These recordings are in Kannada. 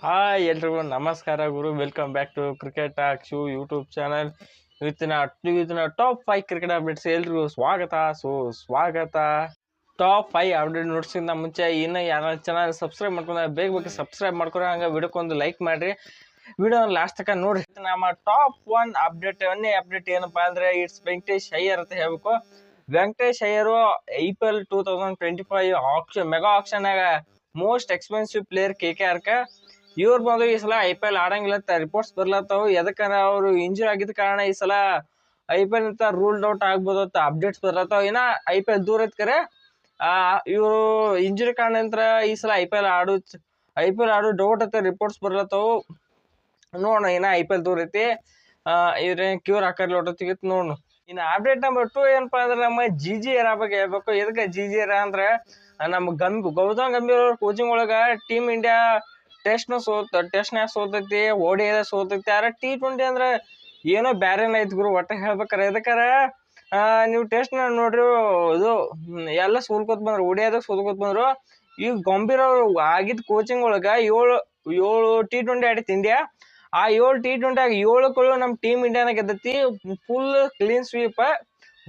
ಹಾಯ್ ಎಲ್ರಿಗೂ ನಮಸ್ಕಾರ ಗುರು. Welcome back to cricket talk show YouTube channel. ಇವತ್ತಿನ ಟಾಪ್ 5 ಕ್ರಿಕೆಟ್ ಅಪ್ಡೇಟ್ಸ್ ಎಲ್ರಿಗೂ ಸ್ವಾಗತ. ಟಾಪ್ 5 ಅಪ್ಡೇಟ್ ನೋಡ್ಸಿಂದ ಮುಂಚೆ ಇನ್ನೂ ಯಾರು ಚಾನಲ್ ಸಬ್ಸ್ಕ್ರೈಬ್ ಮಾಡ್ಕೊಂಡ್ರೆ ಬೇಗ ಸಬ್ಸ್ಕ್ರೈಬ್ ಮಾಡ್ಕೊರಿ. ಹಂಗೆ ವಿಡಿಯೋಕ್ಕೊಂದು ಲೈಕ್ ಮಾಡಿರಿ, ವಿಡಿಯೋ ಲಾಸ್ಟ್ ತನಕ ನೋಡ್ರಿ. ನಮ್ಮ ಟಾಪ್ 1 ಅಪ್ಡೇಟ್ ಏನಪ್ಪಾ ಅಂದ್ರೆ ಇಟ್ಸ್ ವೆಂಕಟೇಶ್ ಅಯ್ಯರ್ ಅಂತ ಹೇಳ್ಬೇಕು. Venkatesh Iyer IPL 2025 auction mega ಆಕ್ಷನ್ನಾಗ ಮೋಸ್ಟ್ ಎಕ್ಸ್ಪೆನ್ಸಿವ್ ಪ್ಲೇಯರ್ KKR ಇವ್ರು ಬಂದು ಈ ಸಲ IPL ಆಡಂಗಿಲ್ಲ ರಿಪೋರ್ಟ್ಸ್ ಬರ್ಲತ್ತಾವು. ಎದಕ್ಕಂದ್ರ ಅವ್ರು ಇಂಜುರಿ ಆಗಿದ್ದ ಕಾರಣ ಈ ಸಲ IPL ಅಂತ ರೂಲ್ಡ್ ಔಟ್ ಆಗ್ಬೋದು ಅಂತ ಅಪ್ಡೇಟ್ಸ್ ಬರ್ಲತ್ತಾವ. ಇನ್ನ IPL ದೂರ ಐತ್ಕರೆ ಇವರು ಇಂಜುರಿ ಕಾರಣಂತರ ಈ ಸಲ ಐಪಿಎಲ್ ಆಡು ಡೌಟ್ ಅಂತ ರಿಪೋರ್ಟ್ಸ್ ಬರ್ಲತ್ತಾವು. ನೋಡೋಣ, ಇನ್ನ IPL ದೂರ ಐತಿ, ಇವ್ರೇನ್ ಕ್ಯೂರ್ ಹಾಕರ್ಲಿ ಒಟ್ಟಿಗೆ ನೋಡೋಣ. ಇನ್ನು ಅಪ್ಡೇಟ್ ನಂಬರ್ 2 ಏನಪ್ಪಾ ಅಂದ್ರೆ ನಮ್ಮ GGR ಬಗ್ಗೆ ಹೇಳ್ಬೇಕು. ಎದಕ್ಕೆ GGR ಅಂದ್ರೆ ನಮ್ಮ ಗೌತಮ್ ಗಂಭೀರ್ ಅವ್ರ ಕೋಚಿಂಗ್ ಒಳಗ ಟೀಮ್ ಇಂಡಿಯಾ ಟೆಸ್ಟ್ನಾಗ ಸೋತೈತಿ, ODI ಸೋತೈತಿ. ಆದ್ರೆ T20 ಅಂದ್ರೆ ಏನೋ ಬ್ಯಾರೇನ ಐತಿ ಗುರು. ಒಟ್ಟ ಹೇಳ್ಬೇಕಾರ ಎದಕ್ಕಾರ ನೀವು ಟೆಸ್ಟ್ ನೋಡ್ರಿ, ಇದು ಎಲ್ಲ ಸೋಲ್ಕೋತ್ ಬಂದ್ರು, ODI ಸೋಲ್ಕೋತ್ ಬಂದ್ರು. ಈಗ ಗಂಭೀರ್ ಅವ್ರು ಆಗಿದ್ ಕೋಚಿಂಗ್ ಒಳಗ ಏಳು T20 ಆಡಿತ್ತು ಇಂಡಿಯಾ. ಆ 7 T20 7 ನಮ್ಮ ಟೀಮ್ ಇಂಡಿಯಾನ ಗೆದ್ದತಿ. Full clean sweep,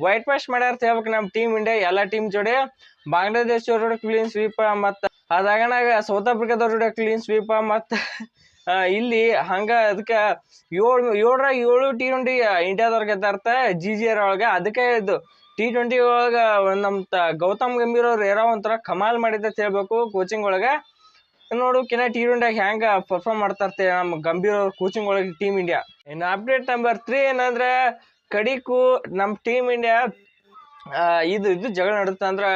whitewash ಮಾಡ್ಯಾರ ಹೇಳ್ಬೇಕು ನಮ್ಮ ಟೀಮ್ ಇಂಡಿಯಾ. ಎಲ್ಲ ಟೀಮ್ ಜೋಡಿ ಬಾಂಗ್ಲಾದೇಶ ಜೋಡಿ ಕ್ಲೀನ್ ಸ್ವೀಪ್, ಮತ್ತ ಅದಾಗನಾಗ ಸೌತ್ ಆಫ್ರಿಕಾದವ್ರ ಜೋಡಿ ಕ್ಲೀನ್ ಸ್ವೀಪ್, ಮತ್ತ ಇಲ್ಲಿ ಹಂಗ ಅದಕ್ಕೆ 7 T20 ಇಂಡಿಯಾದವ್ರ ಗೆದ್ದಾರ್ಥ GGR ಒಳಗ. ಅದಕ್ಕೆ ಇದು T20 ಒಳಗ ನಮ್ ಗೌತಮ್ ಗಂಭೀರ್ ಅವ್ರು ಏನೋ ಒಂಥರ ಕಮಾಲ್ ಮಾಡಿದ್ದ ಹೇಳ್ಬೇಕು ಕೋಚಿಂಗ್ ಒಳಗ. ನೋಡು T20 ಹೆಂಗ ಪರ್ಫಾರ್ಮ್ ಮಾಡ್ತಾ ನಮ್ಮ ಗಂಭೀರ್ ಅವ್ರ ಕೋಚಿಂಗ್ ಒಳಗೆ ಟೀಮ್ ಇಂಡಿಯಾ. ಇನ್ನು ಅಪ್ಡೇಟ್ ನಂಬರ್ 3 ಏನಂದ್ರೆ ಕಡಿಕು ನಮ್ಮ ಟೀಮ್ ಇಂಡಿಯಾ ಇದು ಜಗಳ ನಡುತ್ತ ಅಂದ್ರ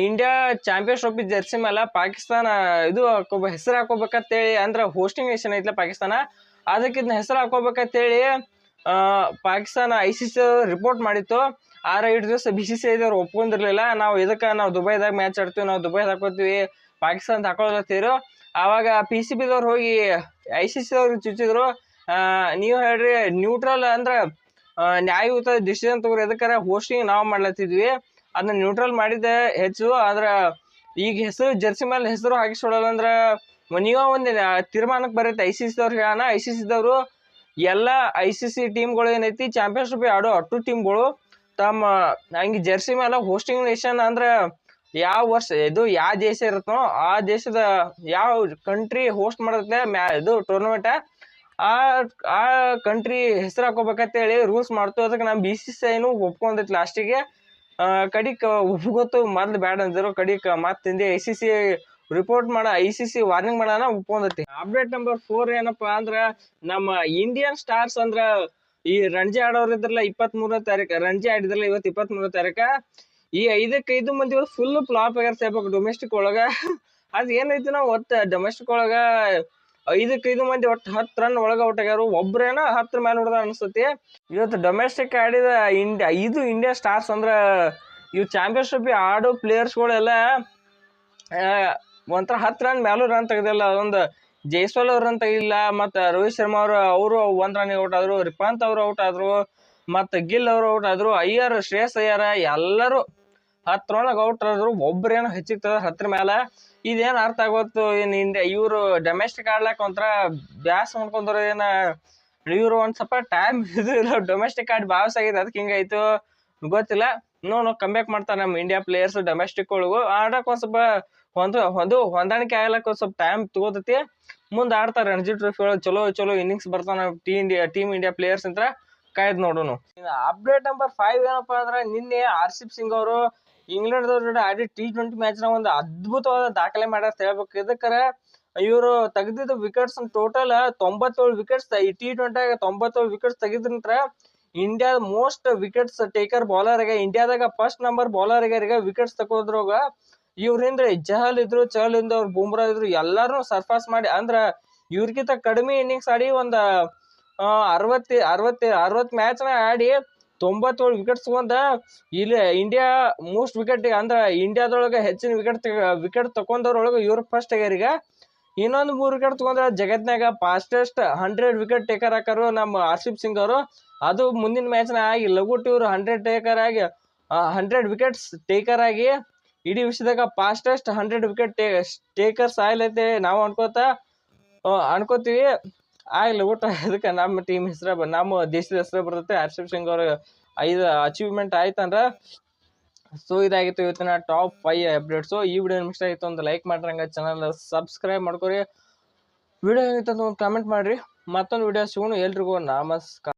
ಇಂಡಿಯಾ ಚಾಂಪಿಯನ್ಸ್ ಟ್ರೋಫಿ ಜರ್ಸಿ ಮೇಲೆ ಪಾಕಿಸ್ತಾನ ಇದು ಹೆಸರು ಹಾಕೋಬೇಕಂತೇಳಿ, ಅಂದ್ರ ಹೋಸ್ಟಿಂಗ್ ನೇಷನ್ ಐತ್ಲ ಪಾಕಿಸ್ತಾನ, ಅದಕ್ಕೆ ಇದನ್ನ ಹೆಸರು ಹಾಕೋಬೇಕಂತೇಳಿ ಪಾಕಿಸ್ತಾನ ICC ರಿಪೋರ್ಟ್ ಮಾಡಿತ್ತು. ಆದ್ರೆ 2 ದಿವಸ BCCI ಅವ್ರು ಒಪ್ಕೊಂಡಿರ್ಲಿಲ್ಲ. ನಾವು ದುಬೈದಾಗ ಮ್ಯಾಚ್ ಆಡ್ತೀವಿ, ನಾವು ದುಬೈದಾಗ ಹಾಕೋತೀವಿ, ಪಾಕಿಸ್ತಾನದ ಹಾಕೊಳ್ಳತ್ತೀರು. ಆವಾಗ PCBದವ್ರು ಹೋಗಿ ICC ಅವ್ರಿಗೆ ಚುಚ್ಚಿದ್ರು, ನೀವು ಹೇಳ್ರಿ ನ್ಯೂಟ್ರಲ್ ಅಂದ್ರ ನ್ಯಾಯಯುತ ಡಿಸಿಷನ್ ತಗೋರಿ, ಎದಕ್ಕಾರ ಹೋಸ್ಟಿಂಗ್ ನಾವು ಮಾಡ್ಲತ್ತಿದ್ವಿ, ಅದನ್ನ ನ್ಯೂಟ್ರಲ್ ಮಾಡಿದ್ದೆ ಹೆಚ್ಚು. ಆದ್ರ ಈಗ ಹೆಸರು ಜರ್ಸಿ ಮೇಲೆ ಹೆಸರು ಹಾಕಿಸ್ಕೊಡಲ್ಲ ಅಂದ್ರ ನೀವ ಒಂದು ತೀರ್ಮಾನಕ್ಕೆ ಬರುತ್ತೆ ICC ದವ್ರಿಗೆ. ICC ದವರು ಎಲ್ಲ ICC ಟೀಮ್ಗಳು ಏನೈತಿ ಚಾಂಪಿಯನ್ಸ್ ಟ್ರೋಫಿ ಆಡೋ 10 ಟೀಮ್ಗಳು ತಮ್ಮ ಹಂಗೆ ಜರ್ಸಿ ಮೇಲೆ ಹೋಸ್ಟಿಂಗ್ ನೇಷನ್ ಅಂದ್ರ ಯಾವ ವರ್ಷ ಇದು ಯಾವ ದೇಶ ಇರುತ್ತೋ ಆ ದೇಶದ ಯಾವ ಕಂಟ್ರಿ ಹೋಸ್ಟ್ ಮಾಡತ್ತೆ ಇದು ಟೂರ್ನಮೆಂಟ್, ಆ ಕಂಟ್ರಿ ಹೆಸರು ಹಾಕೋಬೇಕಂತೇಳಿ ರೂಲ್ಸ್ ಮಾಡ್ತು. ಅದಕ್ಕೆ ನಮ್ಮ BCCIನೂ ಒಪ್ಕೊಂಡೈತಿ ಲಾಸ್ಟಿಗೆ. ಕಡಿಕ್ ಗೊತ್ತು ಮೊದ್ಲು ಬ್ಯಾಡ್ ಅಂದಿರು, ಕಡಿಕ್ ಮತ್ತಿಂದ ICC ರಿಪೋರ್ಟ್ ICC ವಾರ್ನಿಂಗ್ ಮಾಡೋಣ ಒಪ್ಕೊಂಡೈತಿ. ಅಪ್ಡೇಟ್ ನಂಬರ್ 4 ಏನಪ್ಪಾ ಅಂದ್ರ ನಮ್ಮ ಇಂಡಿಯನ್ ಸ್ಟಾರ್ಸ್ ಅಂದ್ರ ಈ ರಣಜಿ ಆಡೋರು ಇದ್ರಲ್ಲ 23ನೇ ತಾರೀಕು ರಣಜಿ ಆಡಿದ್ರಲ್ಲ, ಇವತ್ತು 23ನೇ ತಾರೀಕ. ಈ 5 ಮಂದಿ ಫುಲ್ ಫ್ಲಾಪ್ ಆಗ್ಯಾರ ಸೇರ್ಬೇಕು ಡೊಮೆಸ್ಟಿಕ್ ಒಳಗ. ಅದ್ ಏನೈತಿ, ನಾವು ಒಟ್ಟು ಡೊಮೆಸ್ಟಿಕ್ ಒಳಗ 5 ಮಂದಿ ಒಟ್ಟು 10 ರನ್ ಒಳಗ ಔಟ್ ಆಗ್ಯಾರು. ಒಬ್ರೇನ 10 ಮೇಲೆ ಹೊಡೆದ ಅನ್ಸ್ತತಿ. ಇವತ್ತು ಡೊಮೆಸ್ಟಿಕ್ ಆಡಿದ ಇಂಡಿಯಾ ಸ್ಟಾರ್ಸ್ ಅಂದ್ರ ಇವ್ ಚಾಂಪಿಯನ್ಸ್ ಟ್ರೋಫಿ ಆಡೋ ಪ್ಲೇಯರ್ಸ್ಗಳೆಲ್ಲ ಒಂಥರ 10 ರನ್ ಮೇಲೂ ರನ್ ತೆಗ್ದಿಲ್ಲ. ಅದೊಂದು ಜೈಸ್ವಾಲ್ ಅವ್ರ ರನ್ ತೆಗಿಲ್ಲ, ಮತ್ತ ರೋಹಿತ್ ಶರ್ಮಾ ಅವರು 1 ರನ್ ಔಟ್ ಆದ್ರು, ರಿಪಾಂತ್ ಅವ್ರು ಔಟ್ ಆದ್ರು, ಮತ್ತ ಗಿಲ್ ಅವರು ಔಟ್ ಆದ್ರು, ಶ್ರೇಯಸ್ ಅಯ್ಯರ್ ಎಲ್ಲರೂ 10 ರನ್ ಔಟ್ ಆದ್ರು. ಒಬ್ರೇನೋ ಹೆಚ್ಚಿಗೆ ತಗ 10 ಮೇಲೆ. ಇದೇನ್ ಅರ್ಥ ಆಗೋತ್ತು, ಇಂಡಿಯಾ ಇವ್ರು ಡೊಮೆಸ್ಟಿಕ್ ಆಡ್ಲಾಕ ಒಂಥರ ಬ್ಯಾಸ್ ಮಾಡ್ಕೊಂಡ್ರು, ಇವ್ರು ಒಂದ್ ಸ್ವಲ್ಪ ಟೈಮ್ ಇಲ್ಲ, ಡೊಮೆಸ್ಟಿಕ್ ಆಡಿ ಬಾವ್ಸ್ ಆಗಿದೆ, ಅದಕ್ಕೆ ಹಿಂಗಾಯ್ತು ಗೊತ್ತಿಲ್ಲ. ಕಮ್ಬ್ಯಾಕ್ ಮಾಡ್ತಾರೆ ನಮ್ಮ ಇಂಡಿಯಾ ಪ್ಲೇಯರ್ಸ್ ಡೊಮೆಸ್ಟಿಕ್ ಒಳಗು. ಆಡಕ್ ಒಂದ್ ಸ್ವಲ್ಪ ಹೊಂದಾಣಿಕೆ ಆಗ್ಲಕ್ ಒಂದ್ ಸ್ವಲ್ಪ ಟೈಮ್ ತಗೋತೈತಿ. ಮುಂದೆ ಆಡ್ತಾರೆ ರಣಜಿ ಟ್ರೋಫಿ ಒಳಗೆ ಚಲೋ ಇನ್ನಿಂಗ್ಸ್ ಬರ್ತಾನ ಟೀಮ್ ಇಂಡಿಯಾ ಪ್ಲೇಯರ್ಸ್ ಅಂತ ಕಾಯ್ದು ನೋಡೋನು. ಅಪ್ಡೇಟ್ ನಂಬರ್ 5 ಏನಪ್ಪಾ ಅಂದ್ರೆ ನಿನ್ನೆ RCB ಸಿಂಗ್ ಅವರು ಇಂಗ್ಲೆಂಡ್ ಜೊತೆ ಆಡಿ T20 ಮ್ಯಾಚ್ ನ ಒಂದು ಅದ್ಭುತವಾದ ದಾಖಲೆ ಮಾಡ್ಯಾರ ಹೇಳ್ಬೇಕು. ಇದಕ್ಕರ ಇವರು ತೆಗೆದಿದ್ದ ವಿಕೆಟ್ಸ್ ಟೋಟಲ್ 97 ವಿಕೆಟ್ಸ್. ಈ T20 97 ವಿಕೆಟ್ಸ್ ತೆಗೆದ್ರಂತ್ರ ಇಂಡಿಯಾದ ಮೋಸ್ಟ್ ವಿಕೆಟ್ಸ್ ಟೇಕರ್ ಬೌಲರ್ ಆಗ, ಇಂಡಿಯಾದಾಗ ಫಸ್ಟ್ ನಂಬರ್ ಬೌಲರ್ ಆಗ್ಯಾರ ವಿಕೆಟ್ಸ್ ತಗೋದ್ರಾಗ. ಇವ್ರಿಂದ ಚಹಲ್ ಅವ್ರು ಬುಮ್ರಾ ಇದ್ರು, ಎಲ್ಲಾರು ಸರ್ಪಾಸ್ ಮಾಡಿ ಅಂದ್ರ ಇವ್ರಿಗಿಂತ ಕಡಿಮೆ ಇನ್ನಿಂಗ್ಸ್ ಆಡಿ ಒಂದ್ 60 ಮ್ಯಾಚ್ ನ ಆಡಿ 97 ವಿಕೆಟ್ಸ್ ತಗೊಂಡ ಇಲ್ಲಿ ಇಂಡಿಯಾ ಮೋಸ್ಟ್ ವಿಕೆಟ್ ಅಂದ್ರ ಇಂಡಿಯಾದೊಳಗ ಹೆಚ್ಚಿನ ವಿಕೆಟ್ ತಕೊಂಡವ್ರೊಳಗ ಇವ್ರ ಫಸ್ಟ್ ಆಗ್ಯಾರ. ಈಗ ಇನ್ನೊಂದು 3 ವಿಕೆಟ್ ತಗೊಂಡ್ರ ಜಗತ್ನಾಗ ಫಾಸ್ಟೆಸ್ಟ್ 100 ವಿಕೆಟ್ ಟೇಕರ್ ಹಾಕರು ನಮ್ಮ RCB ಸಿಂಗ್ ಅವರು. ಅದು ಮುಂದಿನ ಮ್ಯಾಚ್ ನ ಆಗಿ ಲಘುಟ್ ಇವ್ರು 100 ವಿಕೆಟ್ಸ್ ಟೇಕರ್ ಆಗಿ ಇಡೀ ವಿಶ್ವದಾಗ ಫಾಸ್ಟೆಸ್ಟ್ 100 ವಿಕೆಟ್ ಟೇಕರ್ಸ್ ಆಗ್ಲೈತೆ ನಾವು ಅನ್ಕೋತ ಅನ್ಕೋತೀವಿ ಆಗ್ಲಿ ಊಟ ಅದಕ್ಕೆ ನಮ್ಮ ಟೀಮ್ ಹೆಸರು ನಮ್ಮ ದೇಶದ ಹೆಸರು ಬರ್ತೈತೆ. ಹರ್ಷಿಪ್ ಸಿಂಗ್ ಅವ್ರ 5 ಅಚೀವ್ಮೆಂಟ್ ಆಯ್ತಂದ್ರೆ. ಸೊ ಇದಾಗಿತ್ತು ಇವತ್ತಿನ ಟಾಪ್ 5 ಅಪ್ಡೇಟ್ಸು. ಈ ವಿಡಿಯೋ ನಿಮ್ಗೆ ಇಷ್ಟ ಆಯಿತು ಒಂದು ಲೈಕ್ ಮಾಡ್ರಿ, ಹಂಗೆ ಚಾನಲ್ ಸಬ್ಸ್ಕ್ರೈಬ್ ಮಾಡ್ಕೊರಿ. ವಿಡಿಯೋ ಏನಿತ್ತು ಅಂತ ಒಂದು ಕಾಮೆಂಟ್ ಮಾಡಿರಿ. ಮತ್ತೊಂದು ವಿಡಿಯೋ ಸಿಗೋಣ. ಎಲ್ರಿಗೂ ನಮಸ್ಕಾರ.